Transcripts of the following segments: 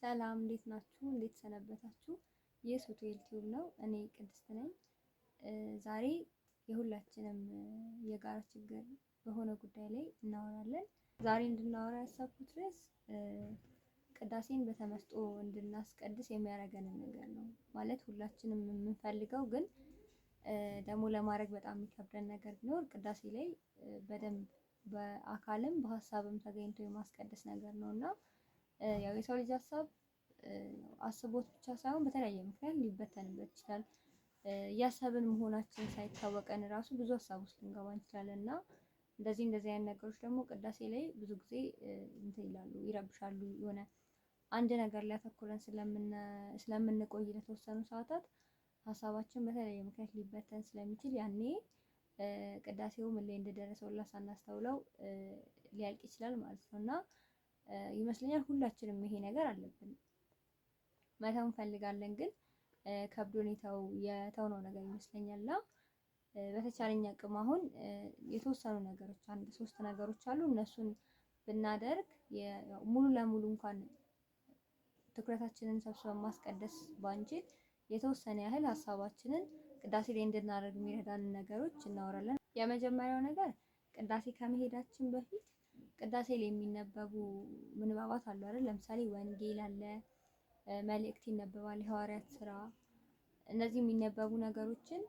ሰላም እንዴት ናችሁ? እንዴት ሰነበታችሁ? ይህ ሶቶኤል ቲዩብ ነው። እኔ ቅድስት ነኝ። ዛሬ የሁላችንም የጋራ ችግር በሆነ ጉዳይ ላይ እናወራለን። ዛሬ እንድናወራ ያሰብኩት ርዕስ ቅዳሴን በተመስጦ እንድናስቀድስ የሚያደርገንን ነገር ነው። ማለት ሁላችንም የምንፈልገው ግን ደግሞ ለማድረግ በጣም የሚከብደን ነገር ቢኖር ቅዳሴ ላይ በደንብ በአካልም በሀሳብም ተገኝቶ የማስቀደስ ነገር ነው እና ያው የሰው ልጅ ሀሳብ አስቦት ብቻ ሳይሆን በተለያየ ምክንያት ሊበተንበት ይችላል። እያሰብን መሆናችን ሳይታወቀን ራሱ ብዙ ሀሳብ ውስጥ ልንገባ እንችላለን እና እንደዚህ አይነት ነገሮች ደግሞ ቅዳሴ ላይ ብዙ ጊዜ እንትን ይላሉ፣ ይረብሻሉ። የሆነ አንድ ነገር ላይ አተኩረን ስለምንቆይ ለተወሰኑ ሰዓታት ሀሳባችን በተለያየ ምክንያት ሊበተን ስለሚችል ያኔ ቅዳሴው ምን ላይ እንደደረሰ ሁላ ሳናስተውለው ሊያልቅ ይችላል ማለት ነው እና ይመስለኛል ሁላችንም ይሄ ነገር አለብን። መተው እንፈልጋለን ግን ከብዶን የተውነው ነገር ይመስለኛልና በተቻለኝ አቅም አሁን የተወሰኑ ነገሮች አንድ ሶስት ነገሮች አሉ። እነሱን ብናደርግ ሙሉ ለሙሉ እንኳን ትኩረታችንን ሰብስበን ማስቀደስ ባንችል የተወሰነ ያህል ሀሳባችንን ቅዳሴ ላይ እንድናደርግ የሚረዳንን ነገሮች እናወራለን። የመጀመሪያው ነገር ቅዳሴ ከመሄዳችን በፊት ቅዳሴ ላይ የሚነበቡ ምንባባት አሉ አይደል? ለምሳሌ ወንጌል አለ፣ መልእክት ይነበባል፣ የሐዋርያት ስራ። እነዚህ የሚነበቡ ነገሮችን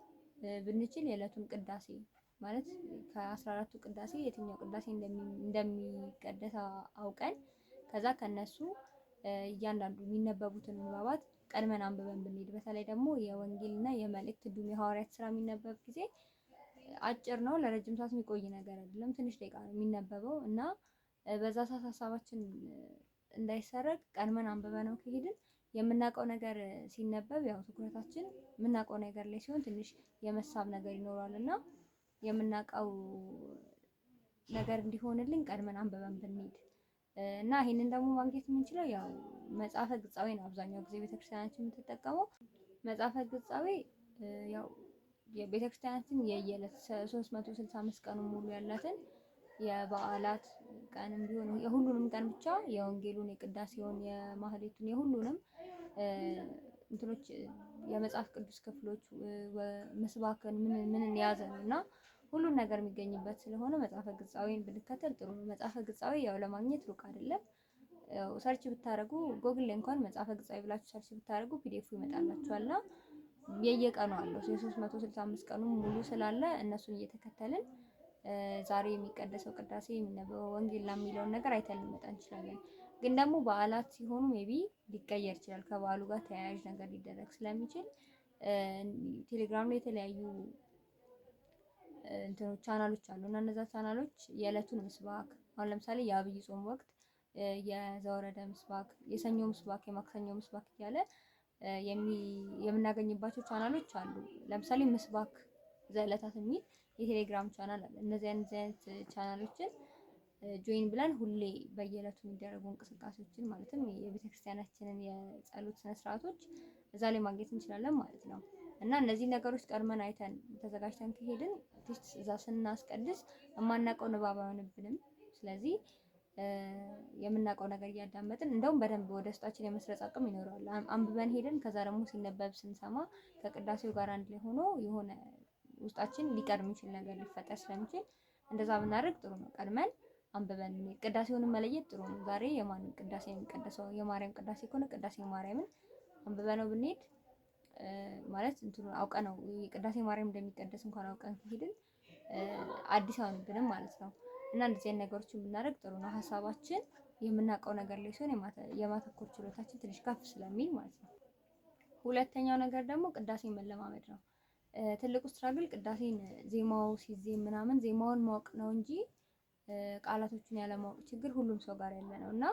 ብንችል የዕለቱን ቅዳሴ ማለት ከ14ቱ ቅዳሴ የትኛው ቅዳሴ እንደሚቀደስ አውቀን ከዛ ከነሱ እያንዳንዱ የሚነበቡትን ምንባባት ቀድመን አንብበን ብንሄድ፣ በተለይ ደግሞ የወንጌልና የመልእክት እንዲሁም የሐዋርያት ስራ የሚነበብ ጊዜ አጭር ነው፣ ለረጅም ሰዓት የሚቆይ ነገር አይደለም። ትንሽ ደቂቃ ነው የሚነበበው እና በዛ ሰዓት ሀሳባችን እንዳይሰረቅ ቀድመን አንብበነው ከሄድን የምናውቀው ነገር ሲነበብ ያው ትኩረታችን የምናውቀው ነገር ላይ ሲሆን ትንሽ የመሳብ ነገር ይኖራል እና የምናውቀው ነገር እንዲሆንልን ቀድመን አንብበን ብንሄድ እና ይሄንን ደግሞ ማግኘት የምንችለው ያው መጽሐፈ ግጻዌ ነው። አብዛኛው ጊዜ ቤተክርስቲያናችን የምትጠቀመው መጽሐፈ ግጻዌ ያው የቤተክርስቲያናችን የየዕለት 365 ቀኑን ሙሉ ያላትን የበዓላት ቀንም ቢሆን የሁሉንም ቀን ብቻ የወንጌሉን፣ የቅዳሴውን፣ የማህሌቱን የሁሉንም እንትኖች የመጽሐፍ ቅዱስ ክፍሎች ምስባክን ምንን የያዘ ነው እና ሁሉን ነገር የሚገኝበት ስለሆነ መጽሐፈ ግጻዌን ብንከተል ጥሩ ነው። መጽሐፈ ግጻዌ ያው ለማግኘት ሩቅ አይደለም። ያው ሰርች ብታረጉ ጎግል ላይ እንኳን መጽሐፈ ግጻዌ ብላችሁ ሰርች ብታረጉ ፒዲኤፍ ይመጣላችኋልና የየቀኑ አለው የ365 ቀኑ ሙሉ ስላለ እነሱን እየተከተልን ዛሬ የሚቀደሰው ቅዳሴ የሚነበበው ወንጌል የሚለውን ነገር አይተን ልንመጣ እንችላለን። ግን ደግሞ በዓላት ሲሆኑ ሜቢ ሊቀየር ይችላል። ከበዓሉ ጋር ተያያዥ ነገር ሊደረግ ስለሚችል ቴሌግራም ላይ የተለያዩ እንትኖች ቻናሎች አሉ እና እነዛ ቻናሎች የዕለቱን ምስባክ አሁን ለምሳሌ የአብይ ጾም ወቅት የዘወረደ ምስባክ፣ የሰኞ ምስባክ፣ የማክሰኞ ምስባክ እያለ የምናገኝባቸው ቻናሎች አሉ። ለምሳሌ ምስባክ ዘዕለታት የሚል የቴሌግራም ቻናል አለ። እነዚህ አይነት ቻናሎችን ጆይን ብለን ሁሌ በየዕለቱ የሚደረጉ እንቅስቃሴዎችን ማለትም የቤተክርስቲያናችንን የጸሎት ስነ ስርዓቶች እዛ ላይ ማግኘት እንችላለን ማለት ነው እና እነዚህ ነገሮች ቀድመን አይተን ተዘጋጅተን ከሄድን እዛ ስናስቀድስ የማናውቀው ንባብ አይሆንብንም። ስለዚህ የምናውቀው ነገር እያዳመጥን እንደውም በደንብ ወደ ውስጣችን የመስረጽ አቅም ይኖረዋል። አንብበን ሄደን ከዛ ደግሞ ሲነበብ ስንሰማ ከቅዳሴው ጋር አንድ ላይ ሆኖ የሆነ ውስጣችን ሊቀድም የሚችል ነገር ሊፈጠር ስለሚችል እንደዛ ብናደርግ ጥሩ ነው። ቀድመን አንብበን ቅዳሴውንም መለየት ጥሩ ነው። ዛሬ የማንን ቅዳሴ የሚቀደሰው የማርያም ቅዳሴ ከሆነ ቅዳሴ ማርያምን አንብበነው ብንሄድ ማለት እንትኑ አውቀነው ቅዳሴ ማርያም እንደሚቀደስ እንኳን አውቀን ከሄድን አዲስ አይሆንብንም ማለት ነው እና እንደዚህ አይነት ነገሮችን ብናደርግ ጥሩ ነው። ሀሳባችን የምናውቀው ነገር ላይ ሲሆን የማተኮር ችሎታችን ትንሽ ከፍ ስለሚል ማለት ነው። ሁለተኛው ነገር ደግሞ ቅዳሴ መለማመድ ነው። ትልቁ ስትራግል ቅዳሴን ዜማው ሲዜም ምናምን ዜማውን ማወቅ ነው እንጂ ቃላቶቹን ያለማወቅ ችግር ሁሉም ሰው ጋር ያለ ነው እና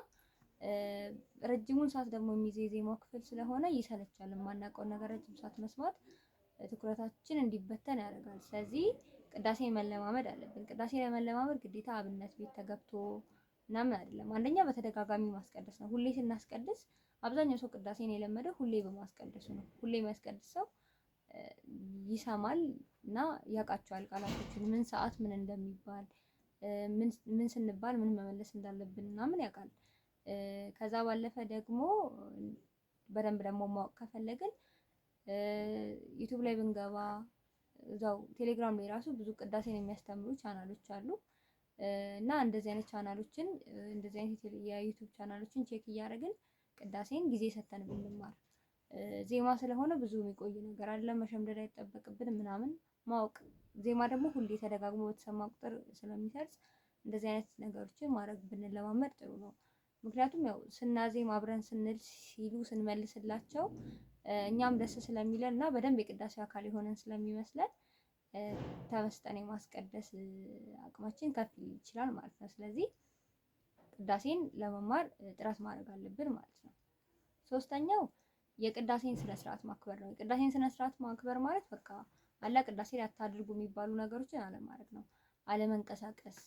ረጅሙን ሰዓት ደግሞ የሚይዝ የዜማው ክፍል ስለሆነ ይሰለቻል። የማናውቀውን ነገር ረጅም ሰዓት መስማት ትኩረታችን እንዲበተን ያደርጋል። ስለዚህ ቅዳሴ መለማመድ አለብን። ቅዳሴ ለመለማመድ ግዴታ አብነት ቤት ተገብቶ ምናምን አይደለም። አንደኛ በተደጋጋሚ ማስቀደስ ነው። ሁሌ ስናስቀድስ አብዛኛው ሰው ቅዳሴን የለመደው ሁሌ በማስቀደሱ ነው። ሁሌ የሚያስቀድስ ሰው ይሰማል እና ያውቃቸዋል ቃላቶችን፣ ምን ሰዓት ምን እንደሚባል፣ ምን ስንባል ምን መመለስ እንዳለብን ምናምን ያውቃል። ከዛ ባለፈ ደግሞ በደንብ ደግሞ ማወቅ ከፈለግን ዩቲዩብ ላይ ብንገባ እዛው ቴሌግራም ላይ ራሱ ብዙ ቅዳሴን የሚያስተምሩ ቻናሎች አሉ እና እንደዚህ አይነት ቻናሎችን እንደዚህ አይነት የዩቲዩብ ቻናሎችን ቼክ እያደረግን ቅዳሴን ጊዜ ሰተን ብንማር ዜማ ስለሆነ ብዙ የሚቆይ ነገር አይደለም፣ መሸምደድ አይጠበቅብንም ምናምን ማወቅ። ዜማ ደግሞ ሁሌ ተደጋግሞ በተሰማ ቁጥር ስለሚሰርጽ እንደዚህ አይነት ነገሮችን ማድረግ ብንለማመድ ጥሩ ነው። ምክንያቱም ያው ስናዜም አብረን ስንል ሲሉ ስንመልስላቸው እኛም ደስ ስለሚለን እና በደንብ የቅዳሴ አካል የሆነን ስለሚመስለን ተመስጠን የማስቀደስ አቅማችን ከፍ ሊል ይችላል ማለት ነው። ስለዚህ ቅዳሴን ለመማር ጥረት ማድረግ አለብን ማለት ነው። ሶስተኛው የቅዳሴን ስነ ስርዓት ማክበር ነው። የቅዳሴን ስነ ስርዓት ማክበር ማለት በቃ አላ ቅዳሴ ላይ አታድርጉ የሚባሉ ነገሮችን አለማድረግ ነው። አለመንቀሳቀስ፣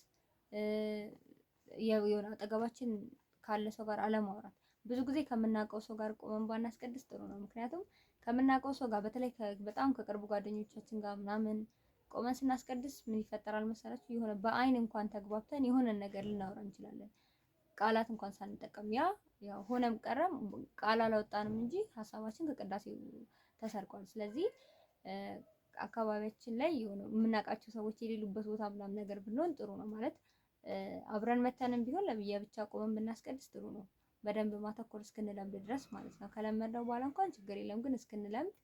የሆነ አጠገባችን ካለ ሰው ጋር አለማውራት። ብዙ ጊዜ ከምናውቀው ሰው ጋር ቆመን ባናስቀድስ ጥሩ ነው። ምክንያቱም ከምናውቀው ሰው ጋር በተለይ በጣም ከቅርቡ ጓደኞቻችን ጋር ምናምን ቆመን ስናስቀድስ ምን ይፈጠራል መሰላችሁ? የሆነ በአይን እንኳን ተግባብተን የሆነ ነገር ልናወራ እንችላለን፣ ቃላት እንኳን ሳንጠቀም። ያው ሆነም ቀረም ቃል አላወጣንም እንጂ ሀሳባችን ከቅዳሴው ተሰርቋል። ስለዚህ አካባቢያችን ላይ የሆነ የምናውቃቸው ሰዎች የሌሉበት ቦታ ምናምን ነገር ብንሆን ጥሩ ነው ማለት አብረን መተንም ቢሆን ለብቻ ቆመን ብናስቀድስ ጥሩ ነው። በደንብ ማተኮር እስክንለምድ ድረስ ማለት ነው። ከለመድነው በኋላ እንኳን ችግር የለም፣ ግን እስክንለምድ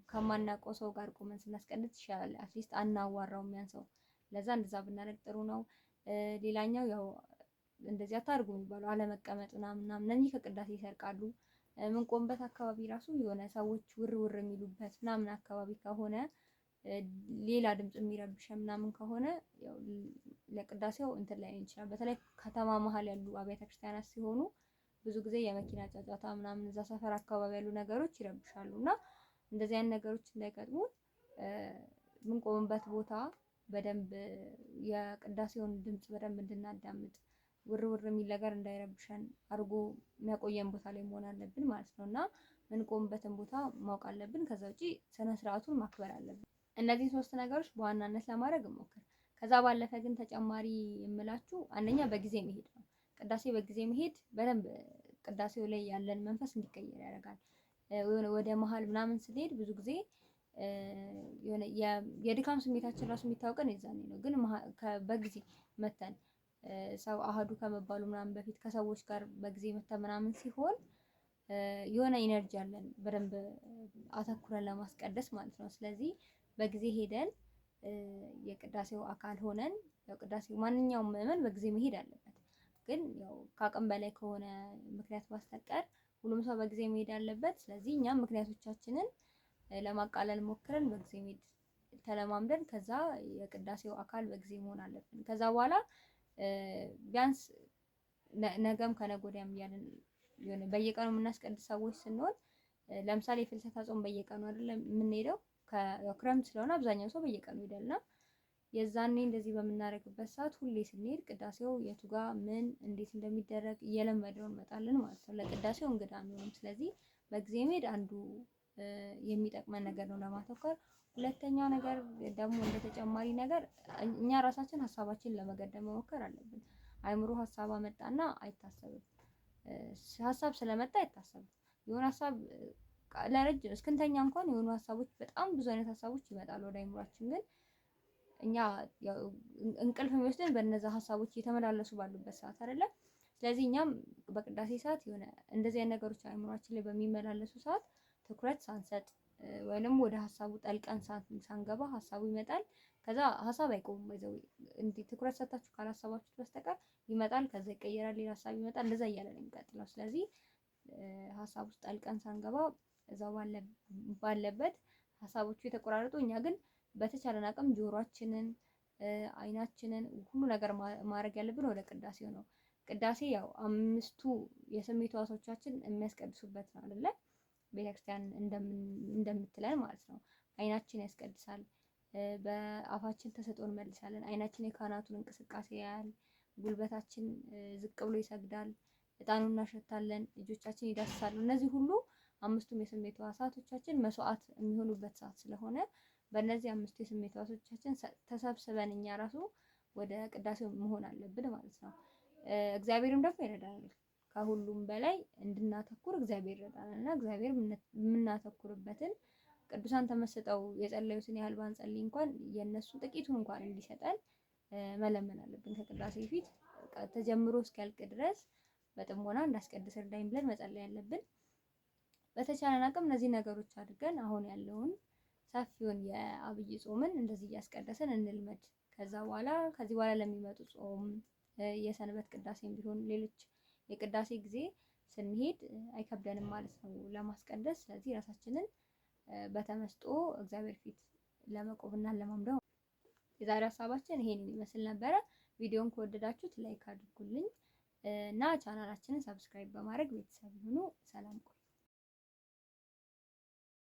ከማናውቀው ሰው ጋር ቆመን ስናስቀድስ ይሻላል። አትሊስት አናዋራውም ያን ሰው። ለዛ እንደዛ ብናደርግ ጥሩ ነው። ሌላኛው ያው እንደዚህ አታርጉ የሚባለው አለመቀመጥ ምናምን እነኚህ ከቅዳሴ ይሰርቃሉ። ምንቆምበት አካባቢ ራሱ የሆነ ሰዎች ውር ውር የሚሉበት ምናምን አካባቢ ከሆነ ሌላ ድምጽ የሚረብሽ ምናምን ከሆነ ያው ለቅዳሴው እንትን ላይ ይችላል። በተለይ ከተማ መሀል ያሉ አብያተ ክርስቲያናት ሲሆኑ ብዙ ጊዜ የመኪና ጫጫታ ምናምን እዛ ሰፈር አካባቢ ያሉ ነገሮች ይረብሻሉ እና እንደዚህ አይነት ነገሮች እንዳይገጥሙ ምንቆምበት ቦታ በደንብ የቅዳሴውን ድምጽ በደንብ እንድናዳምጥ ውር ውር የሚል ነገር እንዳይረብሸን አድርጎ የሚያቆየን ቦታ ላይ መሆን አለብን ማለት ነው እና ምንቆምበትን ቦታ ማወቅ አለብን። ከዛ ውጪ ስነ ስርዓቱን ማክበር አለብን። እነዚህ ሶስት ነገሮች በዋናነት ለማድረግ እንሞክር። ከዛ ባለፈ ግን ተጨማሪ የምላችሁ አንደኛ በጊዜ መሄድ ነው። ቅዳሴ በጊዜ መሄድ በደንብ ቅዳሴው ላይ ያለን መንፈስ እንዲቀየር ያደርጋል። ወደ መሀል ምናምን ስንሄድ ብዙ ጊዜ የሆነ የድካም ስሜታችን ራሱ የሚታወቀን የዛኔ ነው። ግን በጊዜ መተን ሰው አህዱ ከመባሉ ምናምን በፊት ከሰዎች ጋር በጊዜ መተን ምናምን ሲሆን የሆነ ኢነርጂ አለን በደንብ አተኩረን ለማስቀደስ ማለት ነው። ስለዚህ በጊዜ ሄደን የቅዳሴው አካል ሆነን ያው ቅዳሴው ማንኛውም ምዕመን በጊዜ መሄድ አለበት። ግን ያው ከአቅም በላይ ከሆነ ምክንያት ማስተቀር ሁሉም ሰው በጊዜ መሄድ አለበት። ስለዚህ እኛም ምክንያቶቻችንን ለማቃለል ሞክረን በጊዜ መሄድ ተለማምደን ከዛ የቅዳሴው አካል በጊዜ መሆን አለብን። ከዛ በኋላ ቢያንስ ነገም ከነገ ወዲያም እያልን የሆነ በየቀኑ የምናስቀድስ ሰዎች ስንሆን ለምሳሌ የፍልሰታ ጾም በየቀኑ አይደለም የምንሄደው፣ ክረምት ስለሆነ አብዛኛው ሰው በየቀኑ ይሄዳልና የዛኔ እንደዚህ በምናደርግበት ሰዓት ሁሌ ስንሄድ ቅዳሴው የቱ ጋር ምን እንዴት እንደሚደረግ እየለመደው እንመጣለን ማለት ነው። ለቅዳሴው እንግዳ አንሆንም። ስለዚህ በጊዜ መሄድ አንዱ የሚጠቅመን ነገር ነው ለማተኮር። ሁለተኛው ነገር ደግሞ እንደ ተጨማሪ ነገር እኛ ራሳችን ሀሳባችን ለመገደብ መሞከር አለብን። አይምሮ ሀሳብ አመጣና አይታሰብም። ሀሳብ ስለመጣ አይታሰብም። የሆነ ሀሳብ ለረጅም እስክንተኛ እንኳን የሆኑ ሀሳቦች በጣም ብዙ አይነት ሀሳቦች ይመጣሉ ወደ አይምሯችን። ግን እኛ ያው እንቅልፍ የሚወስደን በእነዛ ሀሳቦች እየተመላለሱ ባሉበት ሰዓት አይደለም። ስለዚህ እኛም በቅዳሴ ሰዓት የሆነ እንደዚህ አይነት ነገሮች አይምሯችን ላይ በሚመላለሱ ሰዓት ትኩረት ሳንሰጥ ወይንም ወደ ሀሳቡ ጠልቀን ሳንገባ ሀሳቡ ይመጣል። ከዛ ሀሳብ አይቆምም። ወይዘው እንዴ ትኩረት ሰጣችሁ ካላሰባችሁት በስተቀር ይመጣል፣ ከዛ ይቀየራል፣ ሌላ ሀሳብ ይመጣል። እንደዛ እያለ ነው የሚቀጥለው። ስለዚህ ሀሳብ ውስጥ ጠልቀን ሳንገባ እዛው ባለበት ሀሳቦቹ የተቆራረጡ፣ እኛ ግን በተቻለን አቅም ጆሮአችንን፣ አይናችንን ሁሉ ነገር ማድረግ ያለብን ወደ ቅዳሴው ነው። ቅዳሴ ያው አምስቱ የስሜት ሕዋሶቻችን የሚያስቀድሱበት ነው አይደለ? ቤተክርስቲያን እንደምትለን ማለት ነው። አይናችን ያስቀድሳል፣ በአፋችን ተሰጥኦ እንመልሳለን። አይናችን የካህናቱን እንቅስቃሴ ያያል፣ ጉልበታችን ዝቅ ብሎ ይሰግዳል፣ እጣኑን እናሸታለን፣ እጆቻችን ይዳስሳሉ። እነዚህ ሁሉ አምስቱም የስሜት ሕዋሳቶቻችን መስዋዕት የሚሆኑበት ሰዓት ስለሆነ በእነዚህ አምስቱ የስሜት ሕዋሶቻችን ተሰብስበን እኛ ራሱ ወደ ቅዳሴው መሆን አለብን ማለት ነው። እግዚአብሔርም ደግሞ ይረዳናል። ከሁሉም በላይ እንድናተኩር እግዚአብሔር ይረዳናል እና እግዚአብሔር የምናተኩርበትን ቅዱሳን ተመስጠው የጸለዩትን ያህል ባንጸልይ እንኳን የነሱ ጥቂቱን እንኳን እንዲሰጠን መለመን አለብን። ከቅዳሴ ፊት ተጀምሮ እስኪያልቅ ድረስ በጥሞና እንዳስቀድስ እርዳኝ ብለን መጸለይ ያለብን። በተቻለን አቅም እነዚህ ነገሮች አድርገን አሁን ያለውን ሰፊውን የአብይ ጾምን እንደዚህ እያስቀደሰን እንልመድ። ከዚህ በኋላ ለሚመጡ ጾም የሰንበት ቅዳሴም ቢሆን ሌሎች የቅዳሴ ጊዜ ስንሄድ አይከብደንም ማለት ነው ለማስቀደስ። ስለዚህ ራሳችንን በተመስጦ እግዚአብሔር ፊት ለመቆምና ለማምደው የዛሬ ሀሳባችን ይሄንን ይመስል ነበረ። ቪዲዮን ከወደዳችሁት ላይክ አድርጉልኝ እና ቻናላችንን ሰብስክራይብ በማድረግ ቤተሰብ ይሁኑ። ሰላም።